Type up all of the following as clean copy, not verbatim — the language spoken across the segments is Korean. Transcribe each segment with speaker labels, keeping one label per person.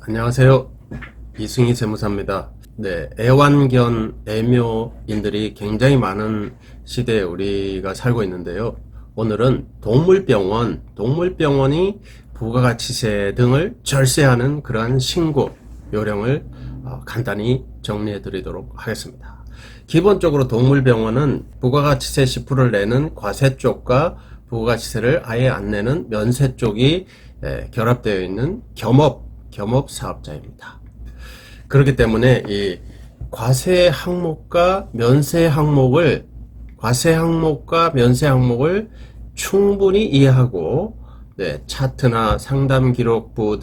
Speaker 1: 안녕하세요. 이승희 세무사입니다. 네, 애완견, 애묘인들이 굉장히 많은 시대에 우리가 살고 있는데요. 오늘은 동물병원이 부가가치세 등을 절세하는 그러한 신고 요령을 간단히 정리해 드리도록 하겠습니다. 기본적으로 동물병원은 부가가치세 10%를 내는 과세 쪽과 부가가치세를 아예 안 내는 면세 쪽이 결합되어 있는 겸업 사업자입니다. 그렇기 때문에 이 과세 항목과 면세 항목을 충분히 이해하고 차트나 상담 기록부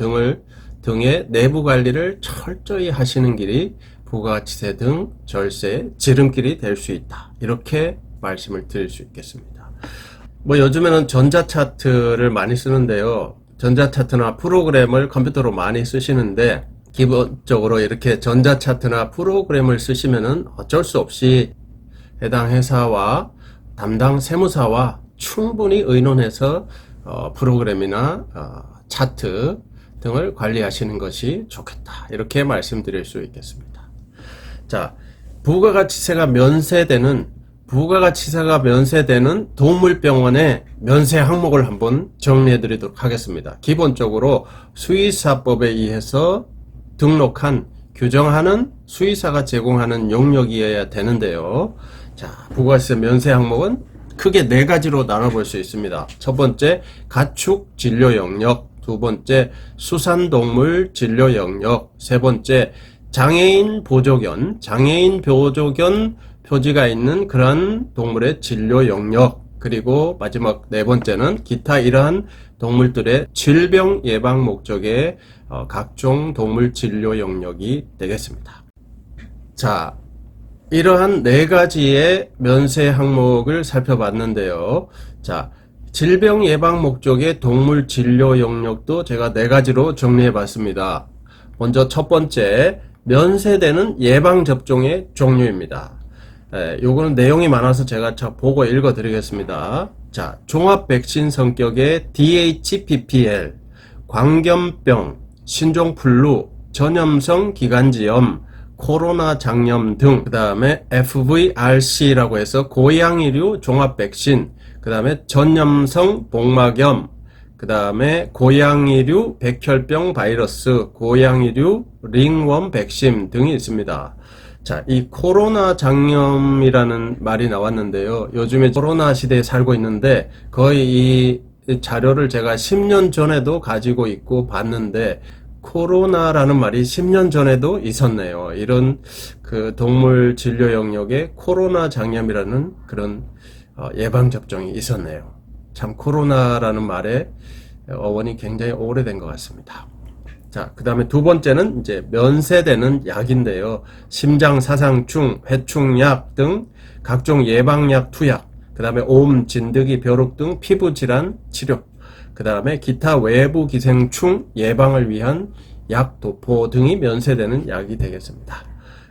Speaker 1: 등의 내부 관리를 철저히 하시는 길이 부가가치세 등 절세의 지름길이 될 수 있다. 이렇게 말씀을 드릴 수 있겠습니다. 요즘에는 전자차트를 많이 쓰는데요. 전자차트나 프로그램을 컴퓨터로 많이 쓰시는데 기본적으로 이렇게 전자차트나 프로그램을 쓰시면은 어쩔 수 없이 해당 회사와 담당 세무사와 충분히 의논해서 프로그램이나 차트 등을 관리하시는 것이 좋겠다. 이렇게 말씀드릴 수 있겠습니다. 자, 부가가치세가 면세되는 동물병원의 면세 항목을 한번 정리해 드리도록 하겠습니다. 기본적으로 수의사법에 의해서 등록한 규정하는 수의사가 제공하는 용역이어야 되는데요. 자, 부가가치세 면세 항목은 크게 네 가지로 나눠볼 수 있습니다. 첫 번째, 가축 진료 영역. 두 번째, 수산동물 진료 영역. 세 번째, 장애인 보조견 표지가 있는 그런 동물의 진료 영역. 그리고 마지막 네 번째는 기타 이러한 동물들의 질병 예방 목적의 각종 동물 진료 영역이 되겠습니다. 자, 이러한 네 가지의 면세 항목을 살펴봤는데요. 자, 질병 예방 목적의 동물 진료 영역도 제가 네 가지로 정리해 봤습니다. 먼저 첫 번째, 면세되는 예방접종의 종류입니다. 요거는 내용이 많아서 제가 보고 읽어 드리겠습니다. 자, 종합백신 성격의 DHPPL, 광견병, 신종플루, 전염성 기관지염, 코로나 장염 등, 그 다음에 FVRC라고 해서 고양이류 종합백신, 그 다음에 전염성 복막염, 그 다음에 고양이류 백혈병 바이러스, 고양이류 링웜 백신 등이 있습니다. 자, 이 코로나 장염이라는 말이 나왔는데요. 요즘에 코로나 시대에 살고 있는데 거의 이 자료를 제가 10년 전에도 가지고 있고 봤는데 코로나라는 말이 10년 전에도 있었네요. 이런 그 동물 진료 영역에 코로나 장염이라는 그런 예방접종이 있었네요. 참 코로나라는 말의 어원이 굉장히 오래된 것 같습니다. 자, 그 다음에 두 번째는 이제 면세되는 약인데요. 심장사상충, 회충약 등 각종 예방약 투약, 그 다음에 옴, 진드기, 벼룩 등 피부질환 치료, 그 다음에 기타 외부 기생충 예방을 위한 약, 도포 등이 면세되는 약이 되겠습니다.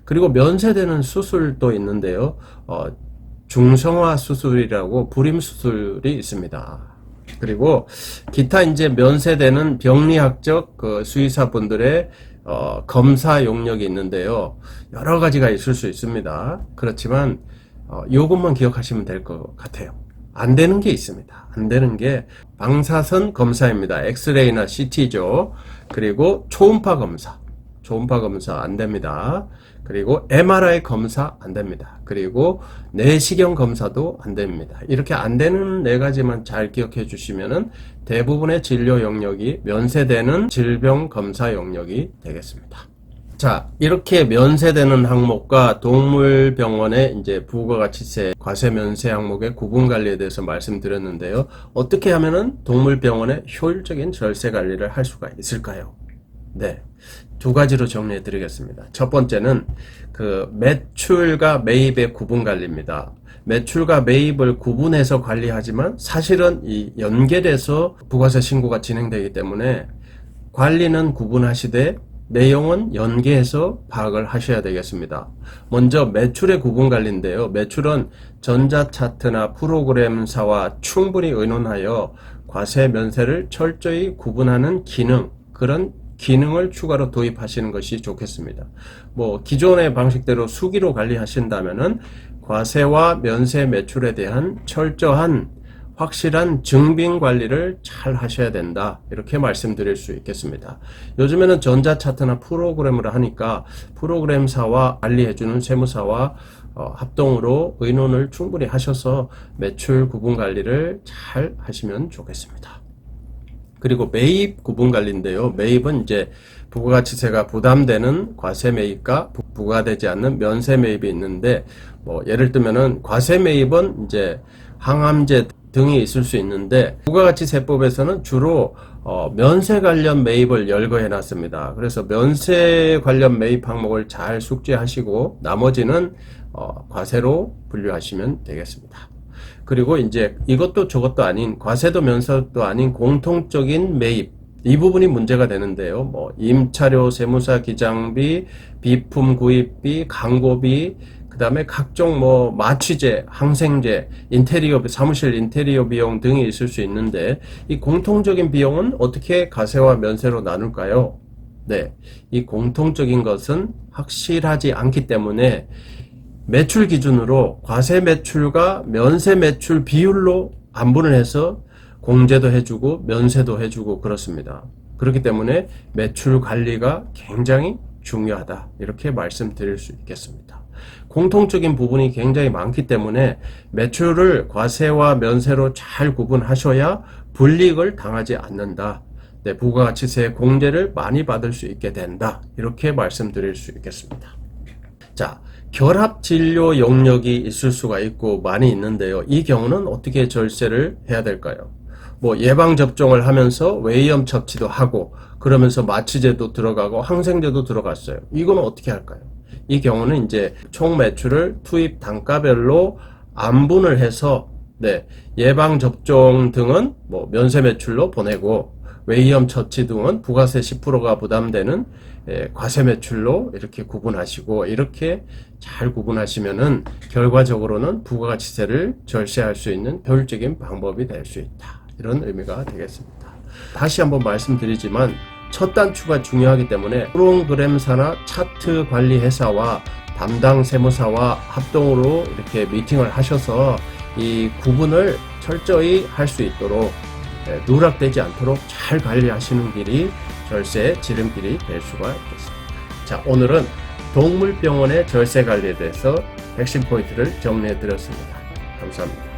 Speaker 1: 그리고 면세되는 수술도 있는데요. 중성화 수술이라고 불임 수술이 있습니다. 그리고 기타 이제 면세되는 병리학적 수의사분들의 검사 용역이 있는데요. 여러 가지가 있을 수 있습니다. 그렇지만 이것만 기억하시면 될 것 같아요. 안 되는 게 있습니다. 안 되는 게 방사선 검사입니다. 엑스레이나 CT죠. 그리고 초음파 검사 안 됩니다. 그리고 MRI 검사 안 됩니다. 그리고 내시경 검사도 안 됩니다. 이렇게 안 되는 네 가지만 잘 기억해 주시면은 대부분의 진료 영역이 면세되는 질병 검사 영역이 되겠습니다. 자, 이렇게 면세되는 항목과 동물병원의 이제 부가가치세 과세 면세 항목의 구분 관리에 대해서 말씀드렸는데요. 어떻게 하면은 동물병원의 효율적인 절세 관리를 할 수가 있을까요? 네. 두 가지로 정리해 드리겠습니다. 첫 번째는 그 매출과 매입의 구분 관리입니다. 매출과 매입을 구분해서 관리하지만 사실은 이 연계돼서 부가세 신고가 진행되기 때문에 관리는 구분하시되 내용은 연계해서 파악을 하셔야 되겠습니다. 먼저 매출의 구분 관리인데요. 매출은 전자차트나 프로그램사와 충분히 의논하여 과세 면세를 철저히 구분하는 기능, 그런 기능을 추가로 도입하시는 것이 좋겠습니다. 뭐 기존의 방식대로 수기로 관리하신다면은 과세와 면세 매출에 대한 철저한 확실한 증빙 관리를 잘 하셔야 된다, 이렇게 말씀드릴 수 있겠습니다. 요즘에는 전자차트나 프로그램을 하니까 프로그램사와 관리해주는 세무사와 합동으로 의논을 충분히 하셔서 매출 구분 관리를 잘 하시면 좋겠습니다. 그리고 매입 구분 관리인데요. 매입은 이제 부가가치세가 부담되는 과세 매입과 부과되지 않는 면세 매입이 있는데, 뭐 예를 들면은 과세 매입은 이제 항암제 등이 있을 수 있는데, 부가가치세법에서는 주로 면세 관련 매입을 열거해 놨습니다. 그래서 면세 관련 매입 항목을 잘 숙지하시고 나머지는 과세로 분류하시면 되겠습니다. 그리고 이제 이것도 저것도 아닌, 과세도 면세도 아닌 공통적인 매입, 이 부분이 문제가 되는데요. 뭐 임차료, 세무사 기장비, 비품 구입비, 광고비, 그 다음에 각종 뭐 마취제, 항생제, 인테리어, 사무실 인테리어 비용 등이 있을 수 있는데, 이 공통적인 비용은 어떻게 과세와 면세로 나눌까요? 네, 이 공통적인 것은 확실하지 않기 때문에 매출 기준으로 과세 매출과 면세 매출 비율로 안분을 해서 공제도 해주고 면세도 해주고 그렇습니다. 그렇기 때문에 매출 관리가 굉장히 중요하다, 이렇게 말씀드릴 수 있겠습니다. 공통적인 부분이 굉장히 많기 때문에 매출을 과세와 면세로 잘 구분하셔야 불이익을 당하지 않는다, 네, 부가가치세 공제를 많이 받을 수 있게 된다, 이렇게 말씀드릴 수 있겠습니다. 자, 결합진료 영역이 있을 수가 있고 많이 있는데요. 이 경우는 어떻게 절세를 해야 될까요? 뭐 예방접종을 하면서 외이염 처치도 하고 그러면서 마취제도 들어가고 항생제도 들어갔어요. 이거는 어떻게 할까요? 이 경우는 이제 총 매출을 투입 단가별로 안분을 해서, 네, 예방접종 등은 뭐 면세 매출로 보내고 외이염 처치 등은 부가세 10%가 부담되는 과세 매출로 이렇게 구분하시고, 이렇게 잘 구분하시면은 결과적으로는 부가가치세를 절세할 수 있는 효율적인 방법이 될 수 있다, 이런 의미가 되겠습니다. 다시 한번 말씀드리지만 첫 단추가 중요하기 때문에 프로그램사나 차트 관리 회사와 담당 세무사와 합동으로 이렇게 미팅을 하셔서 이 구분을 철저히 할 수 있도록, 누락되지 않도록 잘 관리하시는 길이 절세의 지름길이 될 수가 있겠습니다. 자, 오늘은 동물병원의 절세 관리에 대해서 핵심 포인트를 정리해 드렸습니다. 감사합니다.